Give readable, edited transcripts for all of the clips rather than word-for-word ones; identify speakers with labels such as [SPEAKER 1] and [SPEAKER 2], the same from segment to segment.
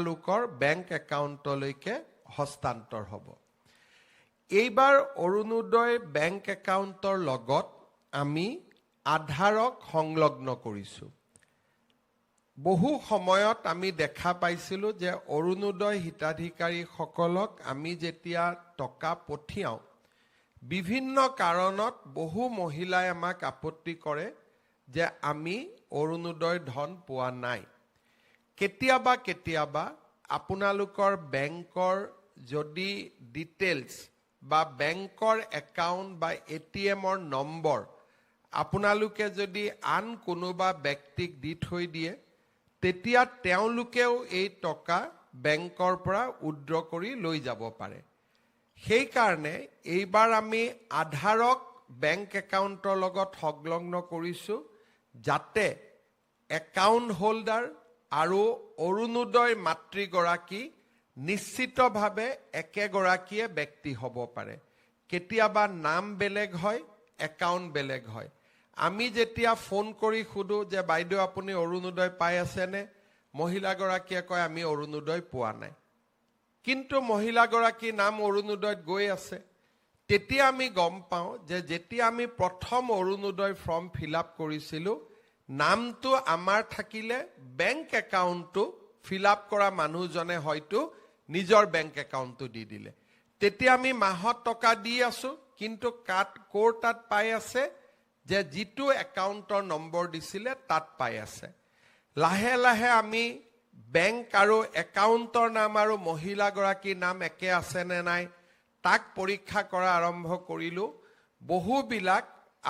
[SPEAKER 1] লোকৰ বেংক একাউণ্টলৈকে হস্তান্তৰ হ'ব। এইবাৰ অৰুণোদয় বেংক একাউণ্টৰ লগত আমি আধাৰক সংলগ্ন কৰিছোঁ। বহু সময়ত আমি দেখা পাইছিলোঁ যে অৰুণোদয় হিতাধিকাৰীসকলক আমি যেতিয়া টকা পঠিয়াওঁ, বিভিন্ন কাৰণত বহু মহিলাই আমাক আপত্তি কৰে যে আমি অৰুণোদয় ধন পোৱা নাই। কেতিয়াবা কেতিয়াবা আপোনালোকৰ বেংকৰ যদি ডিটেইলছ বা বেংকৰ একাউণ্ট বা এটিএমৰ নম্বৰ আপোনালোকে যদি আন কোনোবা ব্যক্তিক দি থৈ দিয়ে, তেতিয়া তেওঁলোকেও এই টকা বেংকৰ পৰা উইথড্ৰ কৰি লৈ যাব পাৰে। সেইকাৰণে এইবাৰ আমি আধাৰক বেংক একাউণ্টৰ লগত সংলগ্ন কৰিছোঁ, যাতে একাউণ্ট হোল্ডাৰ আৰু অৰুণোদয় মাতৃগৰাকী নিশ্চিতভাৱে একেগৰাকীয়ে ব্যক্তি হ'ব পাৰে। কেতিয়াবা নাম বেলেগ হয়, একাউণ্ট বেলেগ হয়। আমি যেতিয়া ফোন কৰি সোধোঁ যে বাইদেউ আপুনি অৰুণোদয় পাই আছেনে, মহিলাগৰাকীয়ে কয় আমি অৰুণোদয় পোৱা নাই, কিন্তু মহিলাগৰাকীৰ নাম অৰুণোদয়ত গৈ আছে। তেতিয়া আমি গম পাওঁ যে যেতিয়া আমি প্ৰথম অৰুণোদয় ফৰ্ম ফিল আপ কৰিছিলোঁ, নামটো আমাৰ থাকিলে বেংক একাউণ্টটো ফিল আপ কৰা মানুহজনে হয়তো নিজৰ বেংক একাউণ্টটো দি দিলে। তেতিয়া আমি মাহত টকা দি আছোঁ, কিন্তু ক'ৰ তাত পাই আছে যে যিটো একাউণ্টৰ নম্বৰ দিছিলে তাত পাই আছে। লাহে লাহে আমি বেংক আৰু একাউণ্টৰ নাম আৰু মহিলাগৰাকীৰ নাম একে আছেনে নাই তাক পৰীক্ষা কৰা আৰম্ভ কৰিলোঁ। বহুবিলাক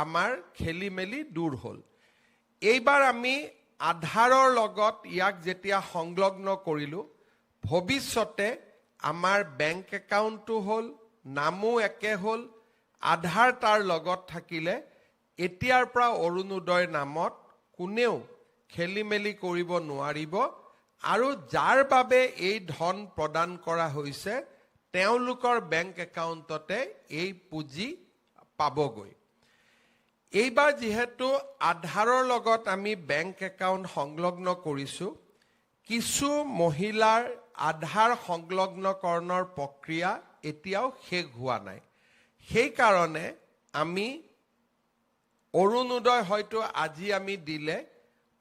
[SPEAKER 1] আমাৰ খেলি মেলি দূৰ হ'ল। এইবাৰ আমি আধাৰৰ লগত ইয়াক যেতিয়া সংলগ্ন কৰিলোঁ, ভৱিষ্যতে আমাৰ বেংক একাউণ্টটো হ'ল, নামো একে হ'ল, আধাৰ তাৰ লগত থাকিলে এতিয়াৰ পৰা অৰুণোদয় নামত কোনেও খেলি মেলি কৰিব নোৱাৰিব, আৰু যাৰ বাবে এই ধন প্ৰদান কৰা হৈছে তেওঁলোকৰ বেংক একাউণ্টতে এই পুঁজি পাবগৈ। এইবাৰ যিহেতু আধাৰৰ লগত আমি বেংক একাউণ্ট সংলগ্ন কৰিছোঁ, কিছু মহিলাৰ আধাৰ সংলগ্নকৰণৰ প্ৰক্ৰিয়া এতিয়াও শেষ হোৱা নাই। সেইকাৰণে আমি অৰুণোদয় হয়তো আজি আমি দিলে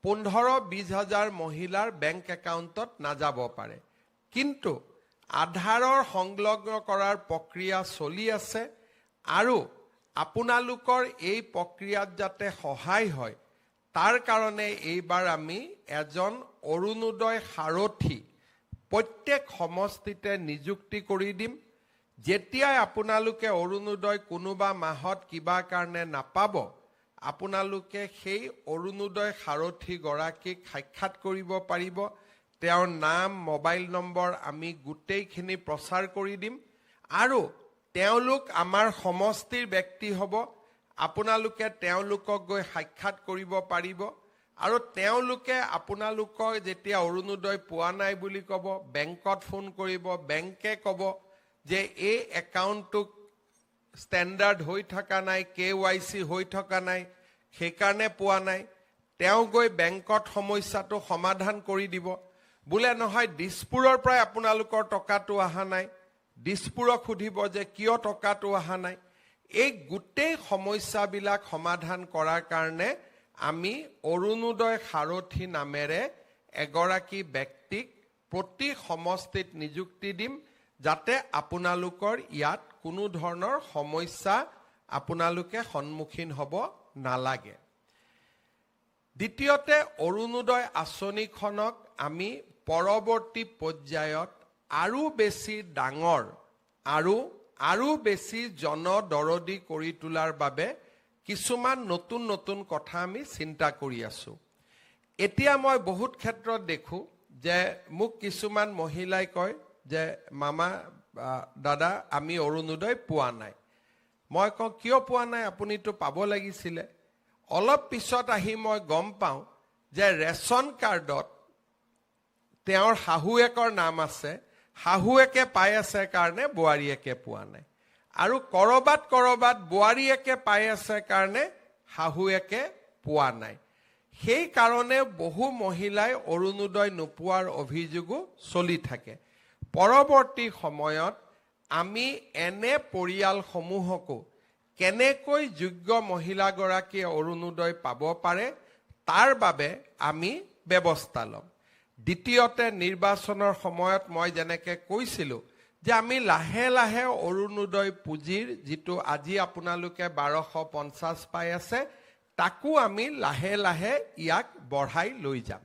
[SPEAKER 1] 15-20 হাজাৰ মহিলাৰ বেংক একাউণ্টত নাযাব পাৰে, কিন্তু আধাৰৰ সংলগ্ন কৰাৰ প্ৰক্ৰিয়া চলি আছে, আৰু আপোনালোকৰ এই প্ৰক্ৰিয়াত যাতে সহায় হয় তাৰ কাৰণে এইবাৰ আমি এজন অৰুণোদয় সাৰথী প্ৰত্যেক সমষ্টিতে নিযুক্তি কৰি দিম। যেতিয়াই আপোনালোকে অৰুণোদয় কোনোবা মাহত কিবা কাৰণে নাপাব, আপোনালোকে সেই অৰুণোদয় সাৰথীগৰাকীক সাক্ষাৎ কৰিব পাৰিব। তেওঁৰ নাম, মোবাইল নম্বৰ আমি গোটেইখিনি প্ৰচাৰ কৰি দিম, আৰু তেওঁলোক আমাৰ সমষ্টিৰ ব্যক্তি হ'ব। আপোনালোকে তেওঁলোকক গৈ সাক্ষাৎ কৰিব পাৰিব, আৰু তেওঁলোকে আপোনালোকৰ যেতিয়া অৰুণোদয় পোৱা নাই বুলি ক'ব, বেংকত ফোন কৰিব, বেংকে ক'ব যে এই একাউণ্টটো ষ্টেণ্ডাৰ্ড হৈ থকা নাই, KYC হৈ থকা নাই, সেইকাৰণে পোৱা নাই। তেওঁ গৈ বেংকত সমস্যাটো সমাধান কৰি দিব। বোলে নহয় দিছপুৰৰ পৰাই আপোনালোকৰ টকাটো অহা নাই, দিছপুৰক সুধিব যে কিয় টকাটো অহা নাই। এই গোটেই সমস্যাবিলাক সমাধান কৰাৰ কাৰণে আমি অৰুণোদয় সাৰথী নামেৰে এগৰাকী ব্যক্তিক প্ৰতি সমষ্টিত নিযুক্তি দিম, যাতে আপোনালোকৰ ইয়াত কোনো ধৰণৰ সমস্যা আপোনালোকে সন্মুখীন হ'ব নালাগে। দ্বিতীয়তে, অৰুণোদয় আঁচনিখনক আমি পৰৱৰ্তী পৰ্যায়ত আৰু বেছি ডাঙৰ আৰু বেছি জনদৰদী কৰি তোলাৰ বাবে কিছুমান নতুন নতুন কথা আমি চিন্তা কৰি আছোঁ। এতিয়া মই বহুত ক্ষেত্ৰত দেখোঁ যে মোক কিছুমান মহিলাই কয় যে মামা, দাদা আমি অৰুণোদয় পোৱা নাই। মই কওঁ কিয় পোৱা নাই, আপুনিতো পাব লাগিছিলে। অলপ পিছত আহি মই গম পাওঁ যে ৰেচন কাৰ্ডত তেওঁৰ শাহুৱেকৰ নাম আছে, শাহুৱেকে পাই আছে কাৰণে বোৱাৰীয়েকে পোৱা নাই, আৰু কৰবাত বোৱাৰীয়েকে পাই আছে কাৰণে শাহুৱেকে পোৱা নাই। সেই কাৰণে বহু মহিলাই অৰুণোদয় নোপোৱাৰ অভিযোগো চলি থাকে। পৰৱৰ্তী সময়ত আমি এনে পৰিয়ালসমূহকো কেনেকৈ যোগ্য মহিলাগৰাকীয়ে অৰুণোদয় পাব পাৰে তাৰ বাবে আমি ব্যৱস্থা ল'ম। দ্বিতীয়তে, নিৰ্বাচনৰ সময়ত মই যেনেকৈ কৈছিলোঁ যে আমি লাহে লাহে অৰুণোদয় পুঁজিৰ যিটো আজি আপোনালোকে 1250 পাই আছে, তাকো আমি লাহে লাহে ইয়াক বঢ়াই লৈ যাম।